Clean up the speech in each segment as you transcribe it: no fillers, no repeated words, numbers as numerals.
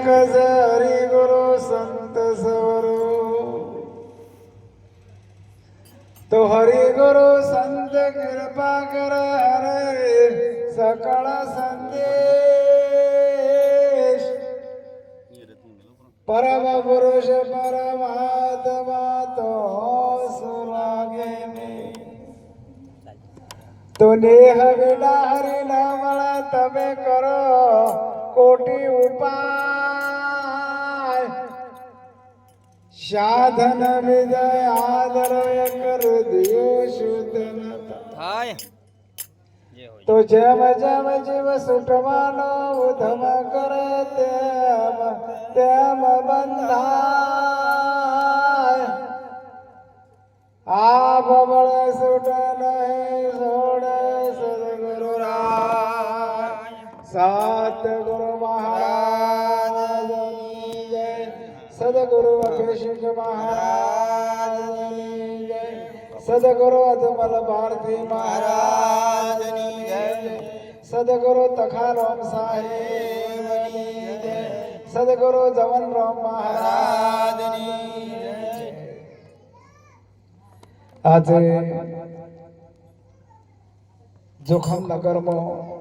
एक से हरि गुरु संत सवरो तो हरि गुरु संत कृपा कर हरे सकल संदेश परम पुरुष परमात्मा तो सुलागे में तो नेह विना हरि न મળે તમે કરો કોટી ઉપાય સાધન વિજય આદર કર દિયો શુદ્ધ થાય તો જેમ જેમ જીવ સુટવાનો ઉધમ કરે તેમ તેમ બંધાય આ બબળ સુટ નહીં છોડે સદગુરુ રાય સતગુરુ મહારાજની જય સદગુરુ અભિષેક મહારાજની જય સદગુરુ અધમલ ભારતી મહારાજની જય સદગુરુ તખારામ સાહેબની જય સદગુરુ જવનરામ મહારાજની જય આજે જોખમ નગરમાં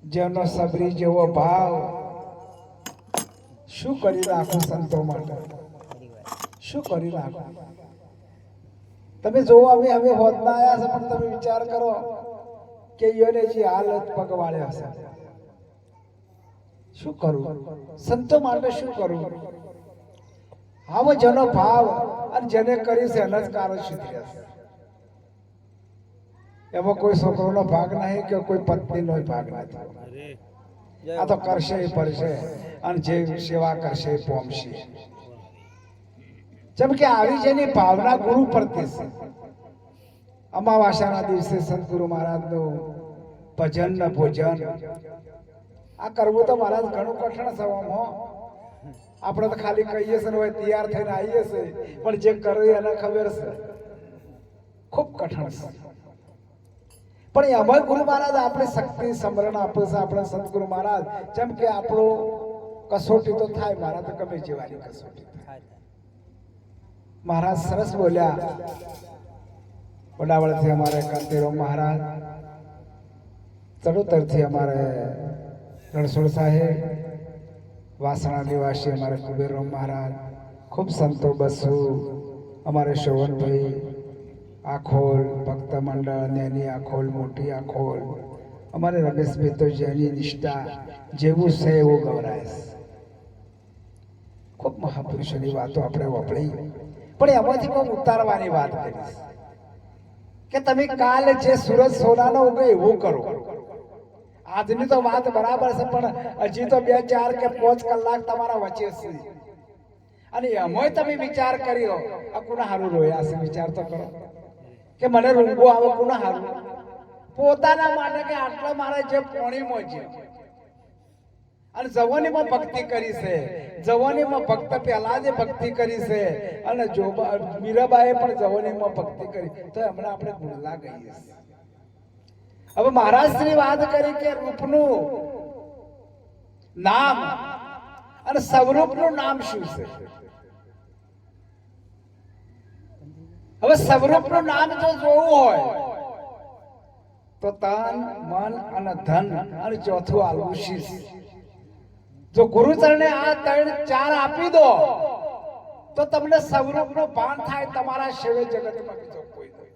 જેનો સબરી જેવો ભાવ શું કરી રાખો સંતો માટે શું કરી રાખો તમે જો અમે હોદના આવ્યા છે પણ તમે વિચાર કરો કે યોને જે હાલત પગવાળે હશે શું કરવું સંતો માટે શું કરવું આવો જેનો ભાવ અને જેને કરી છે એના જ કારણ સુધર્યા છે એમાં કોઈ છોકરોનો ભાગ નહીં કે કોઈ પત્નીનો ભાગ નથી આ તો કરશે એ પડશે અને જે સેવા કરશે એ પોમશે જેમ કે આવી જેની ભાવના ગુરુ પ્રત્યે છે અમાવાસ્યાના દિવસે સદગુરુ મહારાજનું ભજન ને ભોજન આ કરવું તો મહારાજ ઘણું કઠણ છે આપણે તો ખાલી કહીએ છે ને તૈયાર થઈને આવીએ છે પણ જે કરે એને ખબર છે ખૂબ કઠણ છે પણ એમાં ગુરુ મહારાજ આપણે શક્તિ સમરણ આપે છે આપણે સદગુરુ મહારાજ જેમ કે આપણો કસોટી તો થાય મારા તો ગમે જેવાની કસોટી થાય મહારાજ સરસ બોલ્યા વડાવળથી અમારે કાંતિરામ મહારાજ ચડોતરથી અમારે રણછોડ સાહેબ વાસણા નિવાસી અમારે કુબેરરામ મહારાજ ખૂબ સંતો બસુ અમારે શોભનભાઈ આખોલ ભક્ત મંડળ નેની આખોલ મોટી આખોલ અમારે રમેશભાઈ તો જેની નિષ્ઠા જેવું છે એવું ગૌરાય ખૂબ મહાપુરુષોની વાતો આપણે વાપરી પણ એમાંથી કોઈ ઉતારવાની વાત કરી કે તમે કાલે જે સૂરજ સોનાનો ઉગે એવું કરો આજની તો વાત બરાબર છે પણ હજી તો 2 4 કે 5 કલાક તમારા વચ્ચે છે અને એમાંય તમે વિચાર કર્યો આ કોના હારું રોયા છે વિચાર તો કરો કે મને રૂંગો આવે કોના હારું પોતાના માટે કે આટલા મારે જે પોણીમાં છે અને જવાનીમાં ભક્તિ કરી છે જવાનીમાં ભક્ત પહેલા જે ભક્તિ કરી છે અને મીરાબાઈએ પણ જવાનીમાં ભક્તિ કરી તો હમણાં આપણે ભૂલા ગઈએ હવે મહારાજ શ્રી વાત કરી કે રૂપનું નામ અને સ્વરૂપનું નામ શું છે હવે સ્વરૂપનું નામ જો જોવું હોય તો તન મન અને ધન અને ચોથું આલવું શીશ જો ગુરુચરણે આ 3 4 આપી દો તો તમને સ્વરૂપનું ભાન થાય તમારા સેવે જગતમાં બીજો કોઈ નથી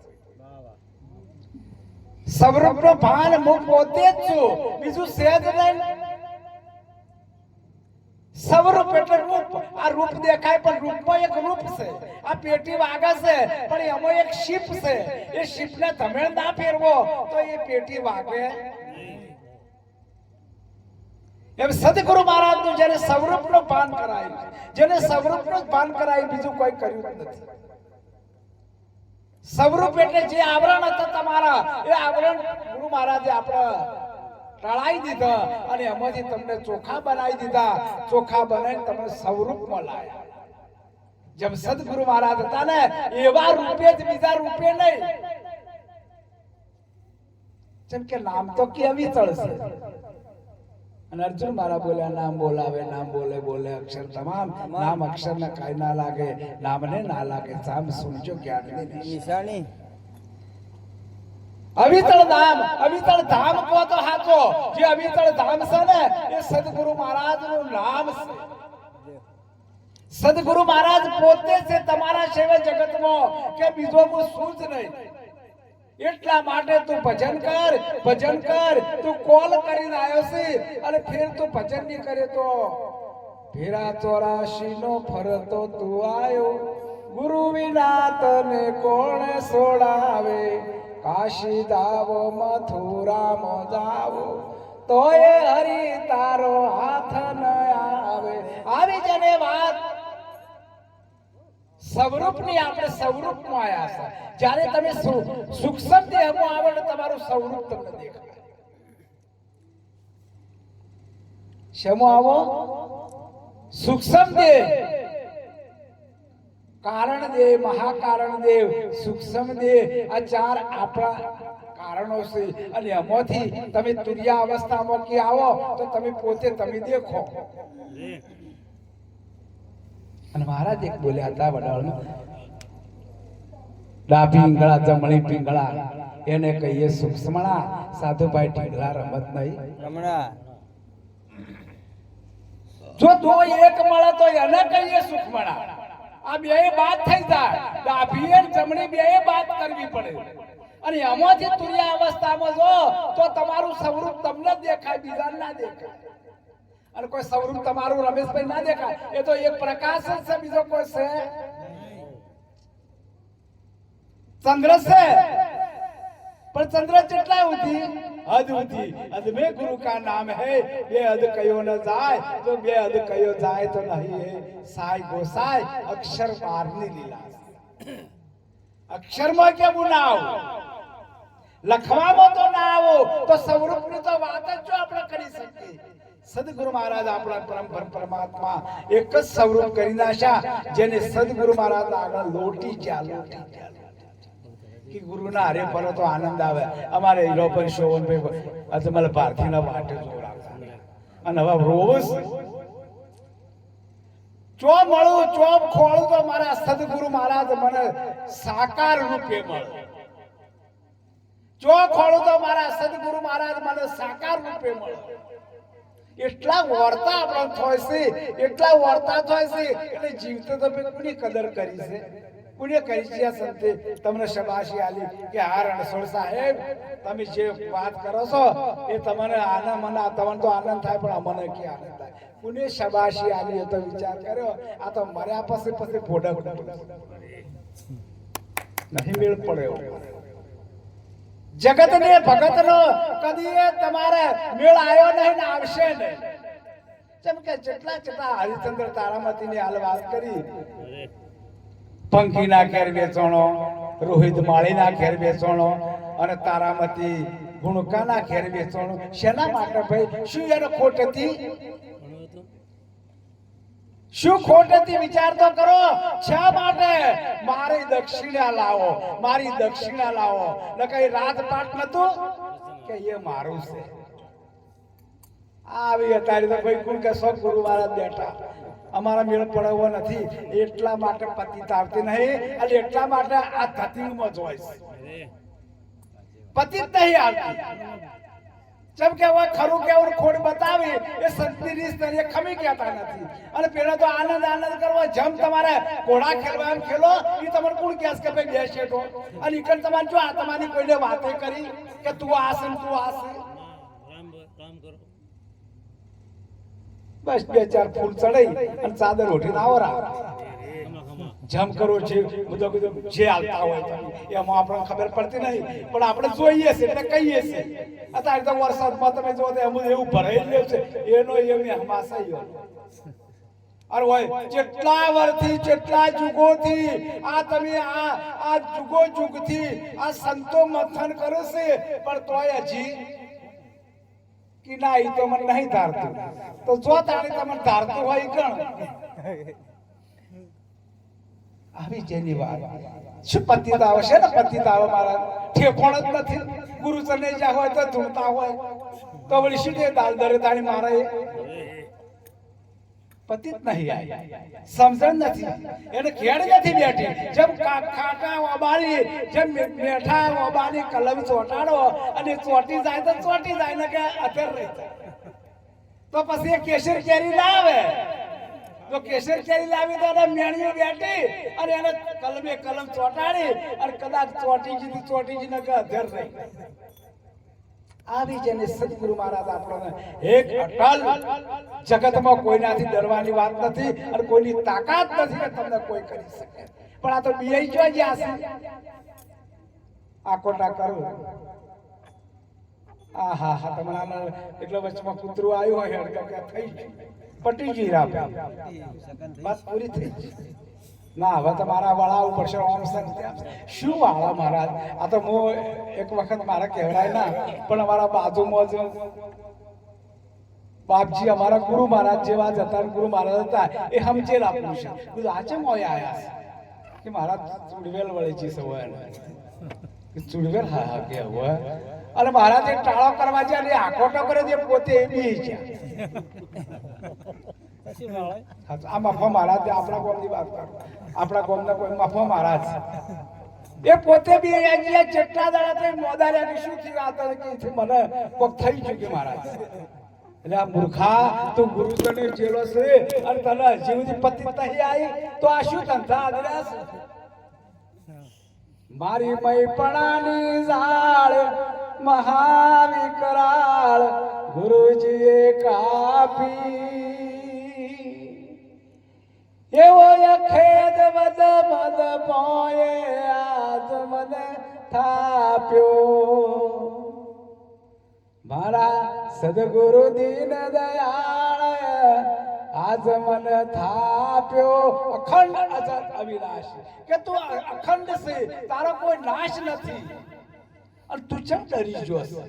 સ્વરૂપનું ભાન હું પોતે જ છું બીજું સેજ નહીં સ્વરૂપ એટલે રૂપ આ રૂપ દેખાય પણ રૂપમાં એક રૂપ છે આ પેટી વાગે છે પણ એમાં એક શીપ છે એ શીપને ધમેણ ના ફેરવો તો એ પેટી વાગે એમ સદગુરુ મહારાજનું જેને સ્વરૂપનું ભાન કરાયું જેને સ્વરૂપનું ભાન કરાયું બીજું કોઈ કર્યું નથી સ્વરૂપ એટલે જે આવરણ હતા તમારા એ આવરણ ગુરુ મહારાજે આપણા ટળાઈ દીધા અને એમાંથી તમને ચોખા બનાવી દીધા ચોખા બનાવીને તમને સ્વરૂપમાં લાયા જેમ સદગુરુ મહારાજ હતા ને એવા રૂપે જ બીજા રૂપે નહીં જેમ કે નામ તો કેવી ચડશે અને અર્જુન મારા બોલ્યા નામ બોલાવે, નામ બોલે બોલે અક્ષર તમામ, નામ અક્ષર ને કાંઈ ના લાગે, નામને ના લાગે, સામ સુનજો જ્ઞાનની નિશાની. અવિતળ ધામ કહો તો હાચો. જે અવિતળ ધામ છે ને એ સદગુરુ મહારાજ નું નામ છે. સદગુરુ મહારાજ પોતે છે તમારા સેવા જગતમાં, કે બીજો કોઈ શું જ નહીં. એટલા માટે તું ભજન કર. તું કોલ કરીને આવ્યો છે અને ફેર તું ભજન નહીં કરે તો ફેરા 84 નો ફરતો તું આવ્યો. ગુરુ વિના તને કોણ છોડાવે, કાશી દાવો મથુરામાં જાવો તોય હરી તારો હાથ ન આવે. આવી જને વાત સ્વરૂપની. આપણે સ્વરૂપમાં આવ્યા છે. જ્યારે તમે સૂક્ષ્મ દેહમાં આવો ને તમારું સ્વરૂપ તમને દેખાય. શેમાં આવો? સૂક્ષ્મ દેહ. કારણ દેહ, મહાકારણ દેહ, સૂક્ષ્મ દેહ, આ ચાર આપણા કારણો છે. અને એમાંથી તમે તુર્ય અવસ્થામાં કે આવો તો તમે પોતે તમે દેખો. અને મહારાજ એક બોલ્યા હતા વડાળમાં, ડાભી પિંગળા જમણી પિંગળા એને કહીએ સૂક્ષ્મણા, સાધુભાઈ ઢીંગલા રમત નહીં રમણા. જો દો એક મળે તો એને કહીએ સૂક્ષ્મણા. આ બે વાત થઈ જાય. ડાભી અને જમણી બે વાત કરવી પડે. અને એમાંથી તુર્ય અવસ્થામાં જો તો તમારું સ્વરૂપ તમને દેખાય, બીજા ના દેખાય. અને કોઈ સ્વરૂપ તમારું રમેશભાઈ ના દેખાય. એ તો એક પ્રકાશ જ છે, બીજો કોઈ છે. ચંદ્ર છે પણ ચંદ્ર કેટલા ઉધી? હદ ઉધી. હદ में गुरु का नाम है. બે હદ કયો ન જાય તો બે હદ કયો જાય તો નહીં હે. સાઈ ગોસાઈ અક્ષર બારની લીલા. અક્ષરમાં કેમ ના આવો, લખવામાં તો ના આવો તો સ્વરૂપની તો વાત જ જો આપણે કરી શકીએ. સદગુરુ મહારાજ આપણા પરમ પરમાત્મા એક જ સ્વરૂપ કરી નાખ્યા, જેને સદગુરુ મહારાજ આગળ લોટી ગયા. કે ગુરુના હારે ફરો તો આનંદ આવે. અમારે હીરોપન શોભનભાઈ અજમલ ભારતીના વાટે જોડાવતા અને હવે રોજ ચો મળું ચો ખોળું તો મારા સદગુરુ મહારાજ મને સાકાર રૂપે મળે. ચો ખોળું તો મારા સદગુરુ મહારાજ મને સાકાર રૂપે મળે. એટલા વર્તા આપણો થાય છે, એટલા વર્તા થાય છે એટલે જીવતો તો કોની કદર કરી છે, કોને કરી છે. આ સંતે તમને શબાશી આલી કે હા રણછોડ સાહેબ તમે જે વાત કરો છો એ તમને આનંદ, મને તમને તો આનંદ થાય પણ અમને કે આનંદ થાય. કોને શબાશી આલી એ તો વિચાર કર્યો. આ તો મર્યા પછી ભોડક નહીં મેળ પડ્યો. જગત ને ભગત નો કદી તમારે મેળ આવ્યો નહીં ને આવશે નહીં. જેમ કે જેટલા હરિચંદ્ર તારામતી ની હાલ વાત કરી, પંખીના ઘેર વેચણો, રોહિત માળીના ઘેર વેચણો અને તારામતી ગુણકાના ઘેર વેચણો. શેના માટે ભાઈ? શું એનો ખોટ હતી? શું ખોટ હતી? વિચાર તો કરો. શા માટે? મારી દક્ષિણા લાવો, મારી દક્ષિણા લાવો. ન કઈ રાજપાટ નતું કે એ મારું છે. આવી અત્યારે તો ભાઈ કોણ કે સૌ ગુરુ મહારાજ બેઠા, અમારા મેળ પડવો નથી. એટલા માટે પતિત આવતી નહીં અને એટલા માટે આ ધતિંગમાં જોઈ પતિત નહીં આવતી. જેમ કે હવે ખરું કેવું ખોડ બતાવી એ સંતની રીત એ ખમી કહેતા નથી. અને પેલા તો આનંદ કરવો. જેમ તમારે ઘોડા ખેલવા એમ ખેલો. એ તમારે કોણ કહે કે ભાઈ બે શેઠો અને ઈકન તમારે જો આ તમારી કોઈને વાતે કરી કે તું આશે તું આશે. બસ બે ચાર ફૂલ ચડાઈ અને ચાદર ઓઢીને આવરા જમ કરો છે. બધું જે હાલતા હોય એમાં આપણને ખબર પડતી નહીં, પણ આપણે જોઈએ છે એટલે કહીએ છીએ. અત્યારે તો વરસાદમાં તમે જો એવું ભરાઈ ગયું છે એનો એવી હમાસાઈ અરે હોય. જેટલા વર્ષથી જેટલા યુગોથી આ તમે આ યુગોથી આ સંતો મંથન કરે છે પણ તોય હજી કે ના એ તો મને નહીં ધારતું. તો જો તારે તમને ધારતું હોય કણ આવી જેની વાત. શું પતિત આવશે ને? પતિત આવે મારા ઠેકોણ જ નથી. ગુરુચરણે જ્યાં હોય તો ધૂળતા હોય. તો વળી શું તે દાલ દરે તાણી મારે પતિ જ નહીં આવી સમજણ નથી એને ખેડ નથી બેઠી જેમ ખાટા ઓબાળી જેમ મેઠા ઓબાળી કલમ ચોટાડો અને ચોટી જાય તો ચોટી જાય ને કે અધર રહી જાય તો પછી કેસર કેરી લાવે તો કેસર કેરી લાવી તો એને મેણીઓ બેઠી અને એને કલમે કલમ ચોટાડી અને કદાચ ચોટી જ ને કે અધર રહી આવી જેને સદગુરુ મહારાજ આપણને એક અટલ જગતમાં કોઈનાથી ડરવાની વાત નથી અને કોઈની તાકાત નથી કે તમને કોઈ કરી શકે પણ આ તો બીઆઈ જો જ્યાં છે આકોટા કરું આ હા હા તમારા એટલે વચમાં કૂતરું આવ્યું હોય હડકા કે થઈ ગયું પટી ગઈ રાપ બસ પૂરી થઈ ગઈ ના હવે તો મારા વાળા ઉપર છે ઓમ શું વાળા મહારાજ આ તો હું એક વખત મારા કહેવાય ના પણ અમારા બાજુમાં જ બાપજી અમારા ગુરુ મહારાજ જેવા જ હતા ગુરુ મહારાજ હતા એ સમજેલા પુરુષ બધું આજે મોય આયા કે મારા ચુડવેલ વળે છે સવાય ચુડવેલ હા હા કે હોય અને મહારાજ એક ટાળો કરવા છે અને આકોટો કરે છે પોતે એ બી છે આ મફા મહારાજ આપણા ગામની વાત કરું આપણા ગામના કોઈ મફા મહારાજ એ પોતે બી અહીંયા જેટલા દાડા થઈ મોદાર્યા શું થી વાત કે મને કોક થઈ ગયું કે મહારાજ એટલે આ મૂર્ખા તું ગુરુજને જેલો છે અને તને હજી સુધી પતિ નહીં આવી તો આ શું ધંધા આદર્યા છે મારી મૈપણાની ઝાડ મહાવિકરાળ ગુરુજીએ કાપી એવો ખેદ વદ મદ પોયે આજ મને થાપ્યો મારા સદગુરુ દીન દયાળ આજ મને થાપ્યો અખંડ અજત અવિનાશ કે તું અખંડ છે તારો કોઈ નાશ નથી અને તું ચમ ડરી જોશે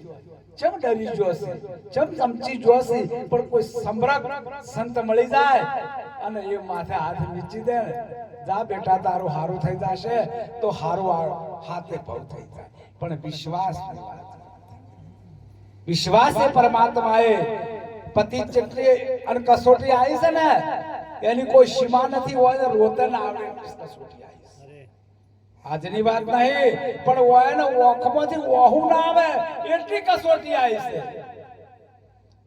ચમ ડરી જોશે ચમ ચમચી જોશે પણ કોઈ સમ્રાટ સંત મળી જાય અને એ માથે હાથ નીચી દે જા બેટા તારું હારું થઈ જશે તો હારું હાથે પગ થઈ જાય પણ વિશ્વાસ એ પરમાત્માએ પતિ જેટલી અને કસોટી આવી છે ને એની કોઈ સીમા નથી હોય રોતન આવે કસોટી આવી આજની વાત નહીં પણ હોય ને ઓખમાંથી ઓહુ ના આવે એટલી કસોટી આવી છે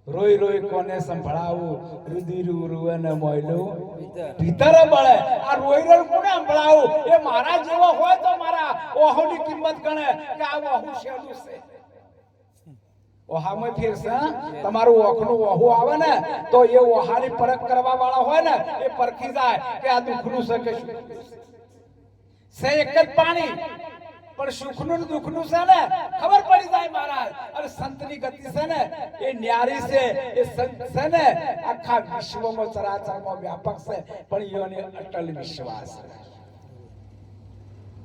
રોઈ રોઈ કોને સંભળાવું રુધિરું રૂવન મોયલું ભીતર બળે આ રોઈ રોઈ કોને સંભળાવું એ મારા જેવો હોય તો મારા ઓહુની કિંમત ગણે કે આ ઓહુ શેનું છે ઓહામાં ફેરશે તમારું ઓખનું ઓહુ આવે ને તો એ ઓહાની પરખ કરવા વાળા હોય ને એ પરખી જાય કે આ દુઃખનું છે કે શું છે એક જ પાણી પણ સુખનું દુઃખનું છે ને ખબર પડી જાય મહારાજ અને સંતની ગતિ છે ને એ ન્યારી છે એ સંત છે ને આખા વિશ્વમાં ચરાચરમાં વ્યાપક છે પણ એનો અટલ વિશ્વાસ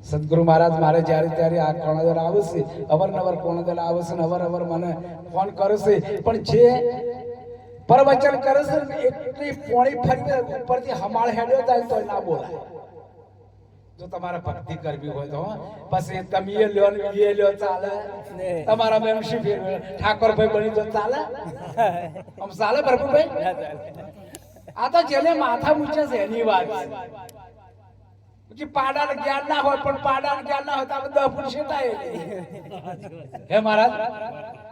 સદગુરુ મહારાજ મારે જ્યારે ત્યારે આ કોણદર આવશે અવરનવર કોણદર આવશે ને અવરનવર મને ફોન કરશે પણ જે પ્રવચન કરે છે એટલી પોણી ફરી ઉપરથી હમાળ હેડ્યો જાય તો ના બોલાય જો તમારે ભક્તિ કરવી હોય તો પછી તમે એ લ્યો ચાલે તમારા મેમ શું ફેરવે ઠાકોરભાઈ બની તો ચાલે આમ ચાલે પ્રભુભાઈ આ તો જેને માથા મૂચે છે એની વાત છે પાડાને જ્ઞાન ના હોય પણ પાડાને જ્ઞાન ના હોય તો આપણે 10 ફૂટ શેટાય હે મહારાજ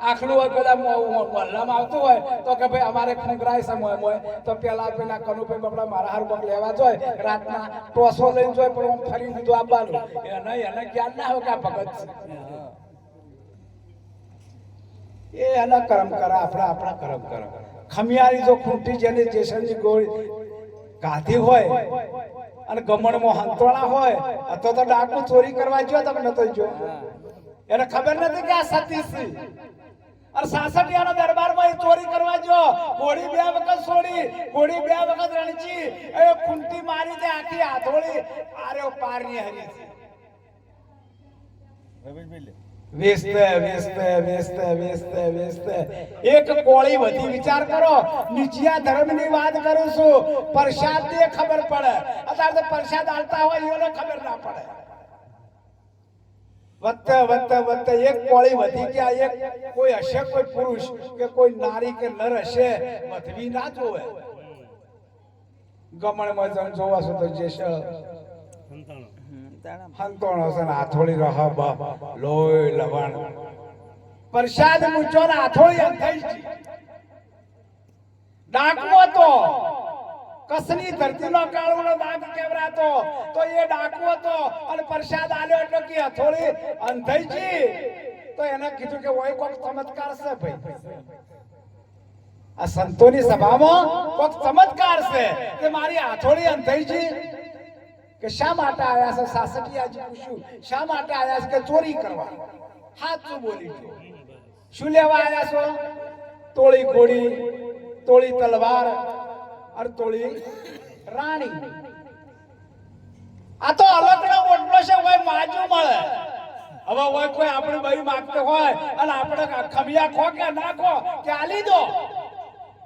આખલું હોય પેલા મોહલ્લામાં આવતું હોય તો કે ભાઈ અમારે ખંગરાય છે મોય તો પેલા કનુભાઈ બાપડા મારા હાર પગ લેવા જોય રાતના ટોસો લઈને જોય પણ ફરી દીધું આપવાનું એને જ્ઞાન ના હોય કે આ ભગત છે એ એના કર્મ કરે આપણા કર્મ કરે ખમિયારી જો ખૂંટી જેની જેસરની ગોળી ગાધી હોય અને ગમણમાં હંતોળા હોય અથવા તો ડાકુ ચોરી કરવા જો તમે નતો જો એને ખબર નથી કે આ સતી છે અને સાસઠિયાના દરબારમાં ચોરી કરવા જો ઘોડી 2 વખત છોડી ઘોડી 2 વખત રણજી એ ખૂંટી મારી દે આખી હાથોળી આરે પારની હરી વેસ્તે એક કોળી વધી વિચાર કરો નીચિયા ધર્મની વાત કરું છું પ્રસાદ દે ખબર પડે અત્યારે તો પ્રસાદ આલતા હોય એને ખબર ના પડે વધતા વધતા વધતા એક કોળી વધી ગયા. એક કોઈ હશે, કોઈ પુરુષ કે કોઈ નારી કે નર હશે, વધવી ના જોવે. ગમણમાં જણ જોવા છો તો જે છે હંતોણો છે ને હાથોળી રહ લોહી લવણ પ્રસાદ મૂચો ને હાથોળી અંધાઈ છે. ડાકવો તો કસની ધરતીનો કાળુનો દાગ કેવરાતો તો એ ડાકવો તો અને પ્રસાદ આલ્યો એટલે કે હથોળી અંધાઈ છે. તો એને કીધું કે ઓય કોક ચમત્કાર છે ભાઈ. આ સંતોની સભામાં કોક ચમત્કાર છે કે મારી હાથોળી અંધાઈ છે. કે શા માટે આયા છે? સાસઠિયાજી પૂછ્યું શા માટે આયા છે? કે ચોરી કરવા. સાચું બોલી ગયો. શું લેવા આયા છો? તોળી ઘોડી, તોળી તલવાર અને તોળી રાણી. આ તો અલગનો ઓટલો છે, હોય માજુ મળે. હવે હોય કોઈ આપણે બઈ માંગતો હોય અને આપણે ખમિયા ખો કે ના ખો કે આલી દો.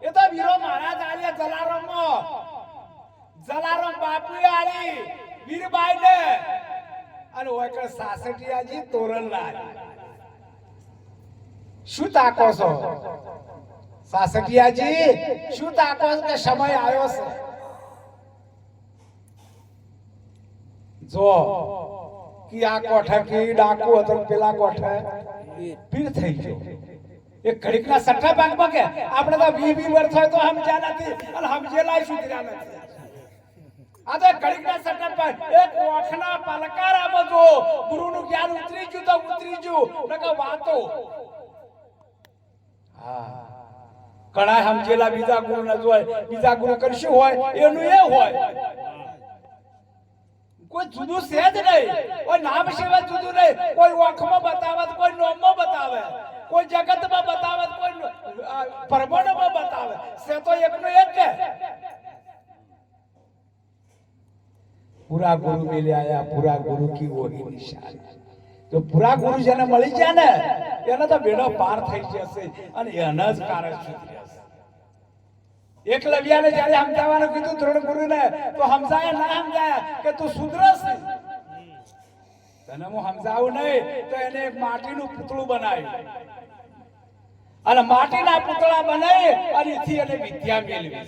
એ તો વીરો મહારાજ આલ્યા જલારામમાં. જલારામ બાપુએ આલી વીરબાઈ ને અને હોય કે સાસઠિયાજી તોરણલાલ. શું તાકો છો સાસઠિયાજી? શું તાકો છો કે સમય આવ્યો છે? જો કે આ કોઠા કી ડાકુ હતો પેલા કોઠા પીર થઈ ગયો. એક ઘડીકના સઠ્ઠા ભાગમાં કે આપણે તો 20 વર્ષ હોય તો સમજ્યા નથી અને સમજેલા સુધર્યા નથી. આ તો ઘડીકના સઠ્ઠા ભાગ એક ઓખના પલકારામાં જો ગુરુનું જ્ઞાન ઉતરી ગયું તો ઉતરી ગયું નકા વાતો. હા ઘણા સમજેલા બીજા ગુરુ ન જોય. બીજા ગુરુ કરશું હોય એનું એ હોય. કોઈ જુદું છે જ નહીં. કોઈ નામ સિવાય જુદું નહીં. કોઈ ઓખમાં બતાવે, કોઈ નોમમાં બતાવે, કોઈ જગતમાં બતાવે, કોઈ પરમાણુમાં બતાવે. છે તો એકનો એક છે. પૂરા ગુરુ મિલે આયા, પૂરા ગુરુ કી વહી નિશાન. તો પૂરા ગુરુ જેને મળી જાય ને એને તો બેડો પાર થઈ જશે અને એના જ કારણ સુધરી જશે. એકલવ્યાને જ્યારે સમજાવવાનું કીધું દ્રોણ ગુરુને તો સમજાય ના સમજાય કે તું સુધરસ. તને હું સમજાવું નહીં તો એને એક માટીનું પૂતળું બનાવ્યું અને માટીના પૂતળા બનાવી અને એથી એને વિદ્યા મેળવી.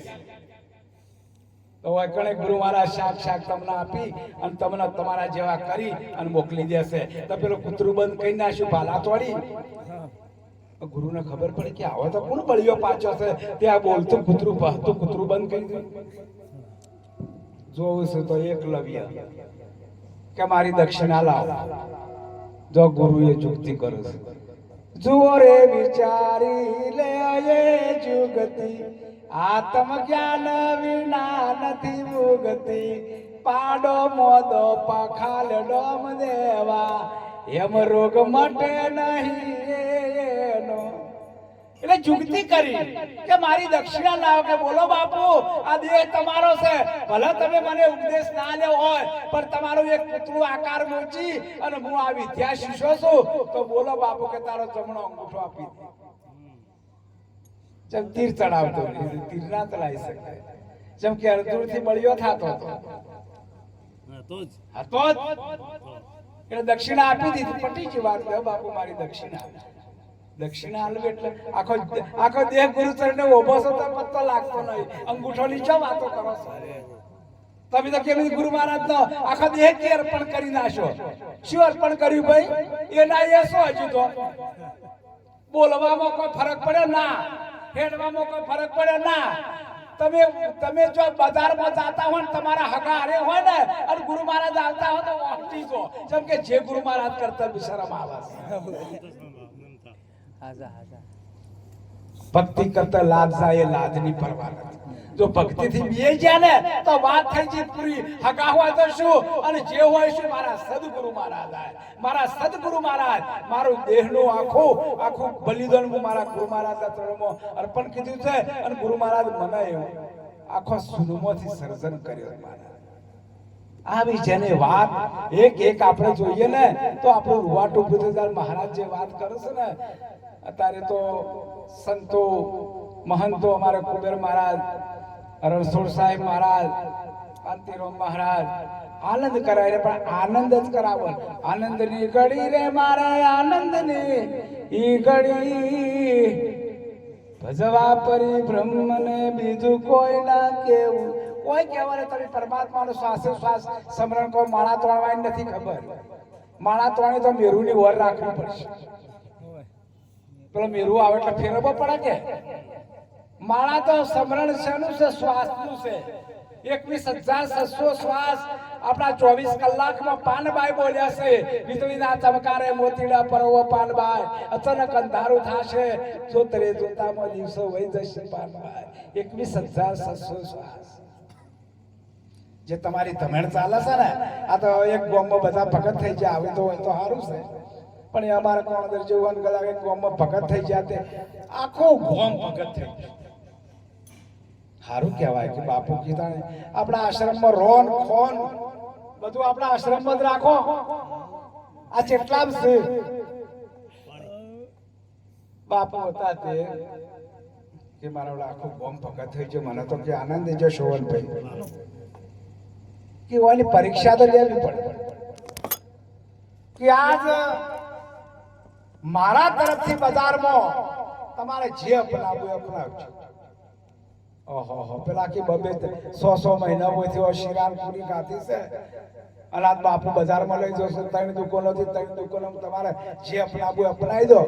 તો કણે ગુરુ મહારાજ શાક શાક તમને આપી અને તમને તમારા જેવા કરી અને મોકલી દેશે. તો પેલું કૂતરું બંધ કરી નાખ્યું ભાલા તોડી. ગુરુને ખબર પડી કે આવો તો કોણ બળિયો પાછો છે ત્યાં બોલતું કૂતરું પહતું કૂતરું બંધ કરી દે. જોવું છે તો એકલવ્ય કે મારી દક્ષિણા લાવ. જો ગુરુએ જુગતી કરે છે. જુઓ રે વિચારી લે એ જુગતી આત્મ જ્ઞાન વિના નથી મુગતી. પાડો મોદો પખાલ ડોમ દેવા એમ રોગ મટે નહીં. એટલે જુગતી કરી કે મારી દક્ષિણા લાવો. કે બોલો બાપુ આ દેહ તમારો છે. ભલે તમે મને ઉપદેશ ના લેવો હોય પણ તમારું એક પુતળું આકાર મોચી અને હું આ વિદ્યા શીશો છું તો બોલો બાપુ કે તારો જમણો અંગૂઠો આપી દે. જેમ તીર ચડાવતો તીર ના ચડાવી શકે. જેમ કે અર્જુન થી બળિયો થતો હતો એટલે દક્ષિણા આપી દીધી. પટી ગઈ વાત. બાપુ મારી દક્ષિણા. દક્ષિણા આલવી એટલે આખો દેહ ગુરુ ચરણે ઉભો છો તો પત્તો લાગતો નહીં. અંગૂઠો નીચો વાતો કરો છો તમે તો કેવી ગુરુ મહારાજ નો આખો દેહ કે અર્પણ કરી નાખો. શું અર્પણ કર્યું ભાઈ? એના એ શું હજુ તો બોલવામાં કોઈ ફરક પડ્યો ના, હેડવામાં કોઈ ફરક પડ્યો ના. તમે જો બજારમાં જાતા હોય ને તમારા હગા હારે હોય ને અને ગુરુ મહારાજ આવતા હોય તો ઓળખી જો. જેમ કે જે ગુરુ મહારાજ કરતા બિચારા આવે. ભક્તિ કરતા લાજ જાય લાજની પરવા નથી. જો ભક્તિ થી બીએ ગયા ને તો વાત થઈ ગઈ પૂરી. હગા હોય તો શું અને જે હોય શું મારા સદગુરુ મહારાજ આય. મારા સદગુરુ મહારાજ મારું દેહનું આખું બલિદાન હું મારા ગુરુ મહારાજના ચરણોમાં અર્પણ કીધું છે અને ગુરુ મહારાજ મને આખો સુનમોથી સર્જન કર્યો. આવી જેને વાત એક આપણે જોઈએ ને તો આપણું રૂવાટું ઉભું. મહારાજ જે વાત કરે છે ને અત્યારે તો સંતો મહંતો અમારે કુબેર મહારાજ, રણછોડ સાહેબ મહારાજ કાંતિરામ મહારાજ આનંદ કરાય રે, પણ આનંદ જ કરાવો. આનંદની ઘડી રે મારે આનંદની ઈ ઘડી, ભજવા પરી બ્રહ્મને બીજું કોઈ ના કેવું. કોઈ કહેવાય તમે પરમાત્માનો શ્વાસે શ્વાસ સમરણ કહો. માળા તોડવાની નથી ખબર. માળા તોડે તો મેરુની વર રાખવી પડશે. પેલો મેરુ આવે એટલે ફેરવવો પડે કે. માળા તો સમરણ શેનું છે? શ્વાસનું છે. 21,700 શ્વાસ આપણા 24 કલાકમાં પાનબાઈ બોલ્યા છે. વીજળીના ચમકારે મોતીડા પરવો પાનબાઈ, અચાનક અંધારું થશે, જોતરે જોતામાં દિવસો વહી જશે પાનબાઈ. 21,700 શ્વાસ. જે તમારી ધમેણ ચાલે છે ને, આ તો એક ગામમાં બધા ભગત થઈ જાય આવે તો હોય તો સારું છે. પણ એ અમારે કોણ જેવું ગલાવે ગામમાં ભગત થઈ જાય તે આખો ગામ ભગત થઈ જાય. સારું કહેવાય કે બાપુ કીધા ને આપણા આશ્રમમાં રોન ખોન બધું આપણા આશ્રમમાં જ રાખો. આ જેટલા છે બાપુ હતા તે કે મારા આખું ગામ ભગત થઈ જાય. મને તો કે આનંદ છે શોભનભાઈ કે ઓની પરીક્ષા તો લેવી પડે કે આજ મારા તરફથી બજારમાં તમારે જે અપનાવવું અપનાવજો. ઓહો પેલા કે બબે 100 મહિના હોય શિરાન પૂરી ખાતી છે અને આજ બાપુ બજારમાં લઈ જશો. 3 દુકાનોથી 3 દુકાનો તમારે જે અપનાવવું અપનાવી દો.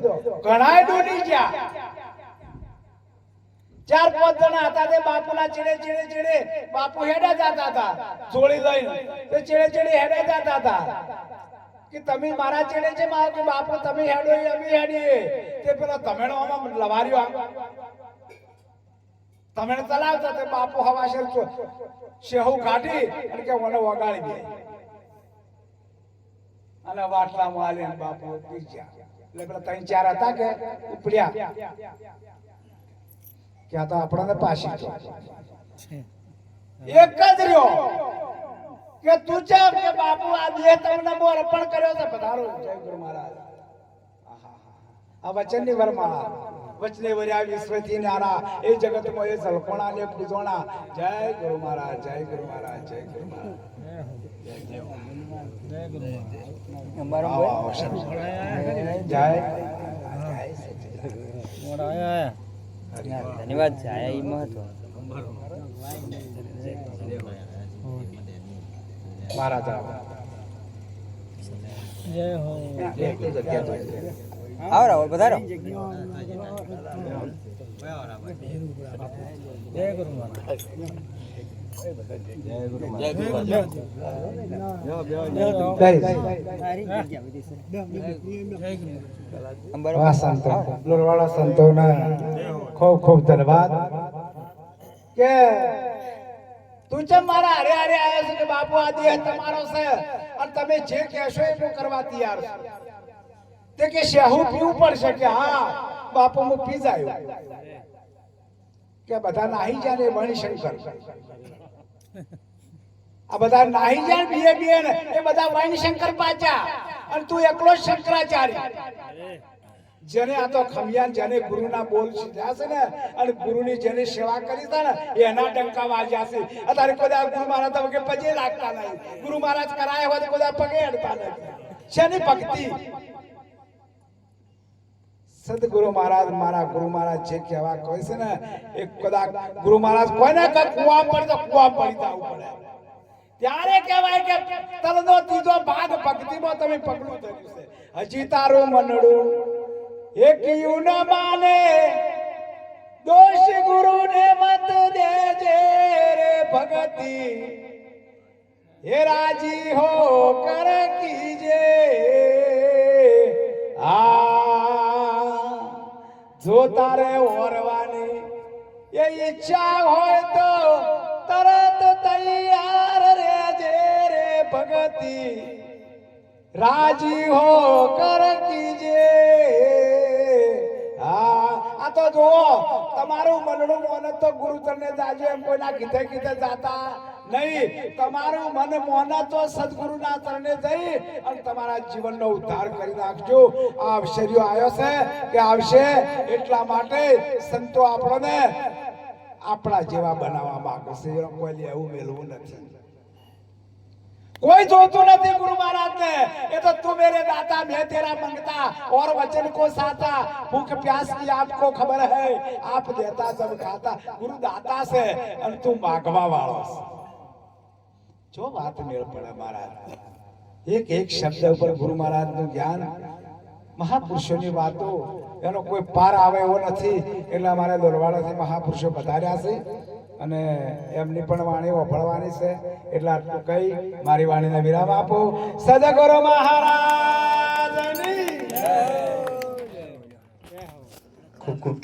ઘણા ડૂબી ગયા. 4-5 જણા હતા તે બાપુના ચીડે બાપુ હેડા જતા હતા જોડી લઈને. તે ચીડે હેડા જતા હતા કે તમે મારા ચીડે છે મારો કે બાપુ તમે હેડો અમે હેડીએ. તે પેલા તમેણો લવાર્યો તમે ચલાવતા તે બાપુ હવાશેર શેહુ કાઢી અને કે મને વગાડી દે અને વાટલામાં આલીને બાપુ પી ગયા. એટલે પેલા 3-4 હતા કે ઉપડ્યા કે આ તો આપણને પાછી એક જ રહ્યો કે તું ચાપ કે બાપુ આ દેહ તમને મોર અર્પણ કર્યો છે. પધારો જય ગુરુ મહારાજ. આ વચનની વરમાળા વચને વર્યા વિશ્વથી નારા એ જગતમાં એ ઝલકોણા ને પૂજોણા. જય ગુરુ મહારાજ, જય ગુરુ મહારાજ, જય ગુરુ મહારાજ, જય ગુરુ મહારાજ. ધન્યવાદ છે. આ એ મહત્વ મહારાજ જય હો. આવો રાવલ પધારો. જય ગુરુ મહારાજ. સંતોના ખૂબ ખૂબ ધન્યવાદ કે તું ચમ મારા હારે હારે આવ્યો છે કે બાપુ આ દેહ તમારો છે અને તમે જે કહેશો એ હું કરવા તૈયાર છું. તે કે શેહુ પીવું પડશે કે હા બાપુ હું પી જાય કે બધા નાહી જાય ને વણશંકર આ બધા નાહી જાય બીએ ને એ બધા વણશંકર પાછા અને તું એકલો શંકરાચાર્ય. જેને આ તો ખમિયાન જેને ગુરુના બોલ સીધા છે ને અને ગુરુની જેને સેવા કરી છે ને એના ડંકા વાગ્યા છે. અત્યારે કોઈ ગુરુ મહારાજ તો કે પગે લાગતા નહીં. ગુરુ મહારાજ કરાયા હોય તો કોઈ પગે અડતા નહીં. શેની ભક્તિ? સદગુરુ મહારાજ મારા ગુરુ મહારાજ જે કહેવા કહે છે ને એક કદાચ ગુરુ મહારાજ કોઈને કુવા પડી તો કુવા પડી જવું પડે ત્યારે કહેવાય કે તલનો ત્રીજો ભાગ ભક્તિમાં તમે પગલું ધર્યું છે. હજી તારું મનડું એકયું ન માને દોષ ગુરુને મત દેજે રે ભગતિ હે રાજી હો કર કીજે. જો તારે ઓરવાની એ ઈચ્છા હોય તો તરત તૈયાર રહેજે રે ભગતિ રાજી હો કર કીજે. આ તો જો તમારું મનનું મોન તો ગુરુચરણે જાજો એમ કોઈના કીધે કીધે જાતા નહીં. તમારું મન મોન તો સદગુરુના ચરણે જઈ અને તમારા જીવનનો ઉદ્ધાર કરી નાખજો. આ અવસર્યો આવ્યો છે કે આવશે એટલા માટે સંતો આપણને આપણા જેવા બનાવવા માંગે છે એનો કોઈ લેવું મેળવું નથી कोई जोतु नहीं गुरु महाराज ने ये तो तू मेरे दाता मैं तेरा मंगता और वचन को साता भूख प्यास की आपको खबर है आप देता सब खाता गुरु दाता से और तू मांगवा वालो से जो बात मेल पड़े महाराज एक एक शब्द ऊपर गुरु महाराज નું જ્ઞાન મહાપુરુષોની વાતો એનો કોઈ પાર આવે એવો નથી એટલે અમારે દોરવાડાથી મહાપુરુષો પધાર્યા છે અને એમની પણ વાણી વપરાવાની છે એટલે આટલું કહી મારી વાણીને વિરામ આપો સદગુરુ મહારાજની જય. ખૂબ ખૂબ